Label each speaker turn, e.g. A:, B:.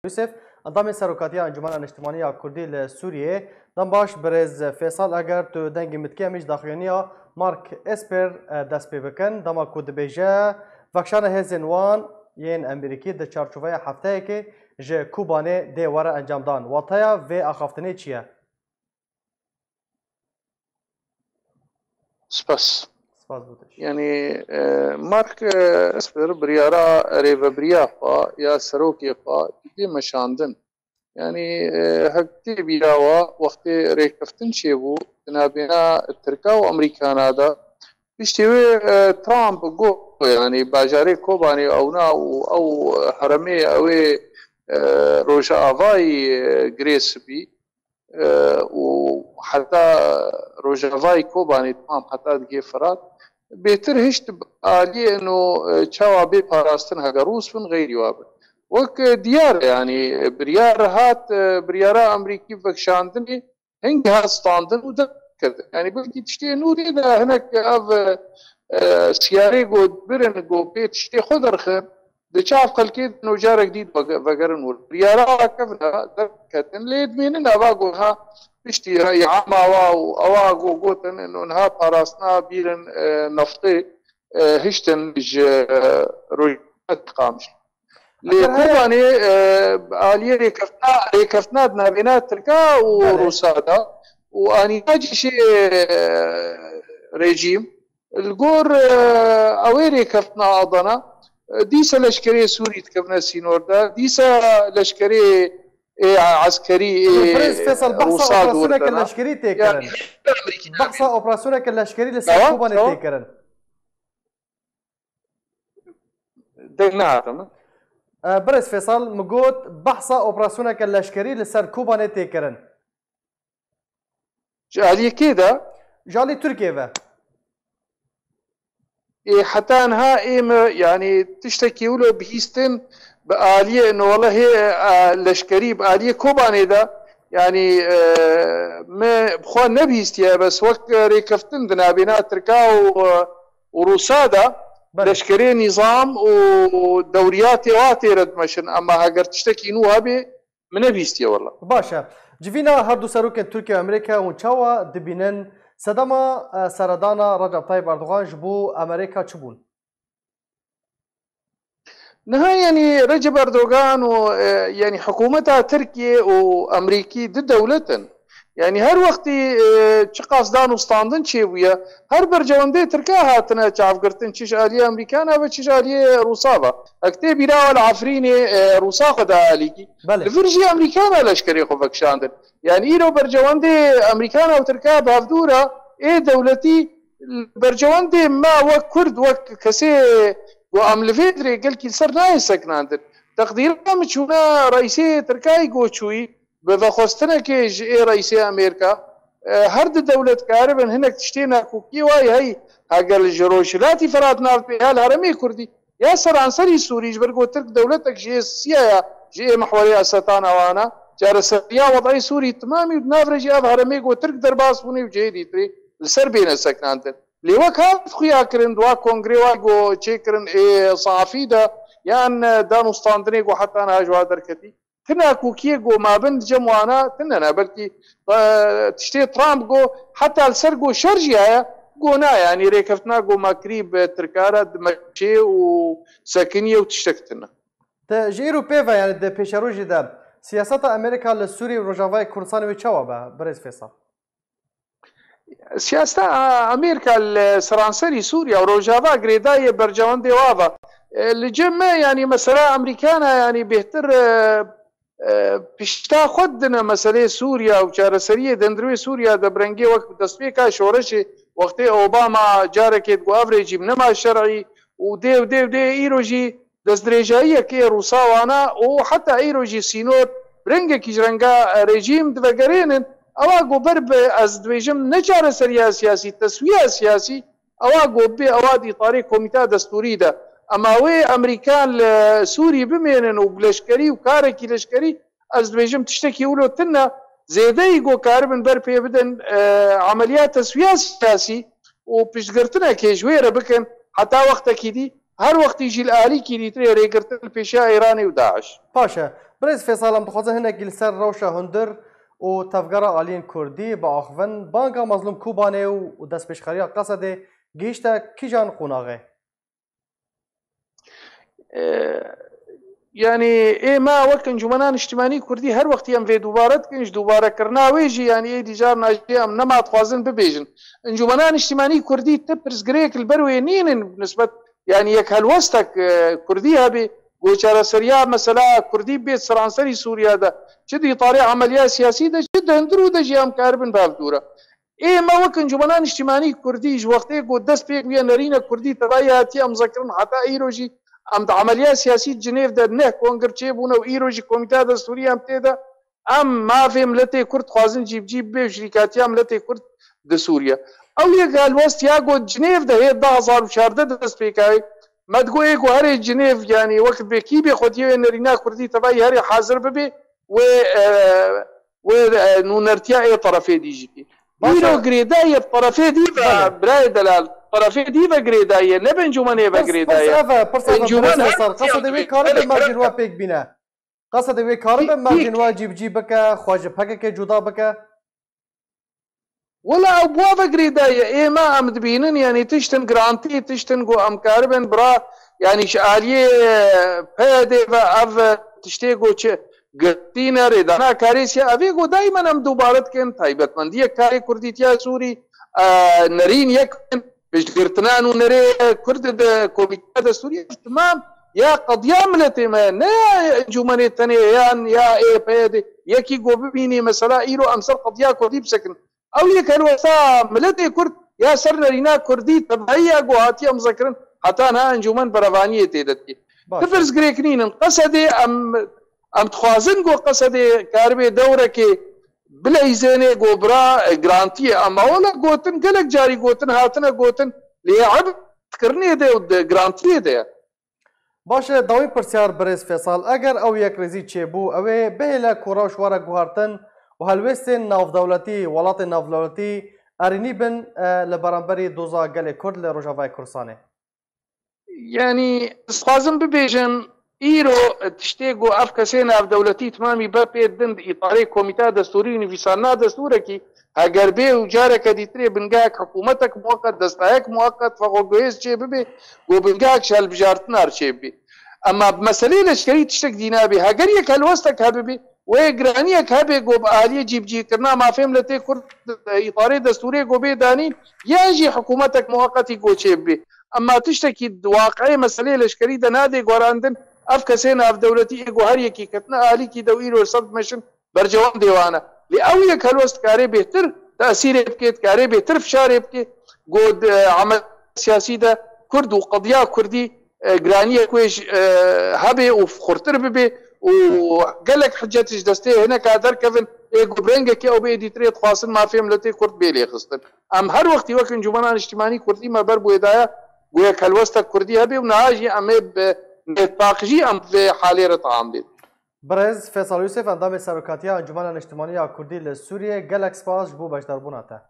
A: يوسف اندام سروکاتی انجمن اجتماعی کردی لسوریه دم باش برز فیصل اگر تو دنگ متکیمش داخلینیا مارک اسپر دست پی بکن دم کود بیجه وکشان هزینوان ین امریکی د چارچوبه هفته که ج کوبانه دی وره انجام دان واتایا و اخافتنی چیه؟
B: سپاس
A: بودش.
B: يعني مارك اسبر بريارا ريفا بريافا يا سروكي فا دي مشاندن يعني هكتي بيراوا وقت ريكفتن شيبو تنابينا التركا وامريكانا دا بيشتوي ترامب جو يعني باجاري كوباني او نا او حرمي او روجا افاي جريسبي وحتى روجافاي كوباني تمام حتى دقي فرات بيتر هشت آلية انه تشاوا بي باراستن هاگا روس من غير يوابن وك ديار يعني بريار هات بريارا امريكي فكشاندني هنگ هات ستاندن ودكر يعني بلكي تشتي نوري دا هناك اف سياري قو برن قو بيت تشتي خضر خير دشاف خلكيد انه جار جديد فقرن والريارا كفنا دكتن ليد ميننا باقوها بشتي هي عما واو اواقو قوتن انه نها باراسنا بيرن نفطي هشتن روجات قامش لكوباني آلية ريكفتنا بنابينات تركا وروسادا واني ناجي شي ريجيم القور اوي ريكفتنا اضنا ديسا لشكري سوري تكفنا سينوردا ديسا لشكري عسكري
A: برنس فيصل بحثا اوبراسيونك اللشكري تيكرن بحثا اوبراسيونك اللشكري لسا كوباني تيكرن
B: دقنا
A: برنس فيصل مقوت بحثا اوبراسيونك اللشكري لسا كوباني تيكرن
B: جالي كده
A: جالي تركيا
B: حتى انها يعني تشتكي ولو بهيستن بآلية انه والله هي لشكري بآلية كوباني دا يعني ما بخوان نبيستيا بس وقت ريكفتن دنابينا تركا وروسادا لشكري نظام ودوريات واتي رد مشن اما هاجر تشتكي انه هابي من نبيستيا والله
A: باشا جفينا هردو سروكن تركيا وامريكا ونشاوا دبينن سدما سردانا رجب طيب اردوغان جبو امريكا تشبون
B: نهاية يعني رجب اردوغان ويعني حكومتها تركيا وامريكي ضد دولتن يعني هر وقت قاصدان وستاندن شيبويا هر برجوندي تركا هاتنا تعرف قرتن تشيش اليه امريكانا وتشيش اليه روسابا اكتب يراو العفريني روسا خدا اليكي الفرجي امريكانا لشكري خوفك شاندن يعني ايرو برجوندي امريكانا وتركا بافدورا ايه دولتي برجوندي ما وك كرد وك كسي واملفيدري قال كي صار ناي سكناندر تقدير مشونا رئيسي تركاي قوتشوي بفخوستنا كيج اي رئيسي امريكا هرد دولة كاربن هناك تشتينا كوكي واي هي اقل جروشلاتي فراتنا في الهرمي كردي يا سر عنصري سوري جبرقو ترك دولتك جي سيايا جي محوري استانا وانا جارسيا وضعي سوري تمامي ونافرجي اب هرمي قو ترك درباس بوني وجيدي تري السر بين سكنانتن ليوك هات خويا كرن دوا كونغري واغو تشيكرن اي صحفي دا يعني دانو ستاندريغو حتى انا جوا دركتي كنا كوكيغو ما بند جموانا كنا بلكي تشتي ترامب جو حتى السرقو شرجيا قونا يعني ريكفتنا جو ماكريب تركارا دمشي وساكنيه وتشتكتنا
A: تجيرو بيفا يعني ده بيشاروجي ده سياسات امريكا للسوري وروجافاي كردستان وتشاوبا بريز فيصل
B: سياسة امريكا السرانسري سوريا وروجافا غريداي برجواندي وافا الجمع يعني مثلا امريكانا يعني بيهتر بشتا خدنا مسألة سوريا وشارسرية دندروي سوريا دبرنجي وقت تسبيكا شورش وقت اوباما جاركت و افريجي بنما الشرعي ودي ايروجي دزدريجاية كي روساوانا وحتى ايروجي سينور برنجا كيجرنجا ريجيم دفقرينن اواقو برب از دويجم نجار سريا سياسي تسوية سياسي اواقو بي اوادي طريق كوميتا دستوري دا اما وي امريكان سوري بمينن وبلشكري وكاركي لشكري از دويجم تشتكي ولو تنا زيدي جو كاربن بربي بدن عمليات تسوية سياسي وبيشقرتنا كيجويرة بكن حتى وقتها كيدي هر وقت يجي الآلي كي تري ريقرتن بيشا ايراني وداعش
A: باشا برز فیصل ام دخوازه هنگی لسر روشا هندر و تفگرا آلین کردی با آخون بانگا مظلوم کوبانه و دست پیشخاریا قصده گیشتا کی جان قوناغه؟
B: يعني إيه ما وقت انجمنان اجتماعي كردي هر وقت يم في دوباره كنج دوباره كرنا ويجي يعني إيه ديجار ناجي ام نما توازن ببيجن انجمنان اجتماعي كردي تبرز غريك البروي نين بنسبه يعني يك هالوستك كردي هبي وشارة سوريا مثلا كردي بيت سرانسري سوريا ده جدي طاري عمليات سياسيه ده جدا اندرو ده جيام كاربن بافدوره إيه ما وقت انجمنان اجتماعي كردي جو وقت يقول دس بيك ويا نرينا كردي تباياتي ام ذكرن حتى ايروجي ام عمليات سياسيه جنيف ده نه كونغر تشيبونه وايروجي كوميتا دستوري ام تيدا ام ما في ملتي كرد خوازن جيب به شركاتي ملتي كرد د سوريا او يقال وست ياغو جنيف ده هي 2014 دس بيكاي ما تقول ايكو هري جنيف يعني وقت بكي بخديه نرينا كردي تباي هري حاضر ببي و نونرتيا اي طرفي دي جي بي ايرو غريداي الطرفي دي براي دلال طرفي دي بغريداي نبن جمانه بغريداي
A: انجمان قصد وی کار به مارجن وا پیک بینه قصد وی کار به مارجن وا جیب بک خواجه پک که جدا بک
B: ولا ابوا بغريداي اي ما ام دبينن يعني تشتن جرانتي تشتن جو ام كاربن برا يعني شاليه بيدي اف تشتيغو تش گتینا ردانا کاریسیا اوی گو دائما ام دوبارت کن تایبت مندی کاری کردیتیا سوری نرین یک بشگرتنان و نری کرد کمیته دستوری تمام یا قضیه ملتی ما نه انجمن تنی یا ای پید یکی گو ببینی مثلا ایرو امسر قضیه کردی بسکن او یک الوسا ملتی کرد یا سر نرینا کردی تبعیه گو هاتی ام ذکرن حتی نه انجمن بروانیه تیدتی تفرز گریکنین قصدی ام تخوازن گو قصدی کاربی دوره که بلا ایزانه گو برا گرانتی اما اولا گوتن گلک جاری گوتن هاتنه گوتن لیعب کرنی ده و گرانتی ده
A: باشه داوی پرسیار برز فیصل اگر او یک رزی چه بو اوه بهلا کوراش وارا گوهارتن و هلوستن ناف دولتی ولات ناف دولتی ارینی بن لبرانبری دوزا گل کرد لروجاوای کرسانه
B: يعني خازم ببيجن ايرو تشتيغو اف كسين اف دولتي تمامي بابي دند اطاري كوميتا دستوري نفيسانا دستوركي هاجربي وجارك ديتري بنجاك حكومتك مؤقت دستايك مؤقت فغوغويز شي ببي وبنجاك شال بجارتنار شي بي اما بمسألة لشكري تشتك دينابي هاجريك هالوستك هببي ويقرانيك هبي قوب آلية جيب جي كرنا ما فهم لتي كرد اطاري دستوري قوبي دانين ياجي حكومتك مؤقتي قو شي بي اما تشتكي واقعي مسألة لشكري دنادي قراندن اف كسين اف دولتي ايغو هر يكي كتنا آلي كي دوئيرو صد مشن برجوان ديوانا لأويك هلوست كاري بهتر تأثير بكيت كاري بهتر فشاري بكي قود عمل سياسي دا كرد وقضية كردي قرانية كويش هبي وفخورتر ببي وقالك حجتش دستي هنا كادر كفن ايغو برنگه كي او بي ديتريت خاصن ما فهم لتي كرد بيلي خستن ام هر وقت وكن جمانان اجتماعي كردي ما بربو ادايا قويك هلوست كردي هبي ونهاجي امي باقجی ام في حالی رطعام بید.
A: برز فیصل یوسف اندام سروکاتیا انجمن اجتماعی کردی لسوریه گلکس پاس بو بشدار بوناته.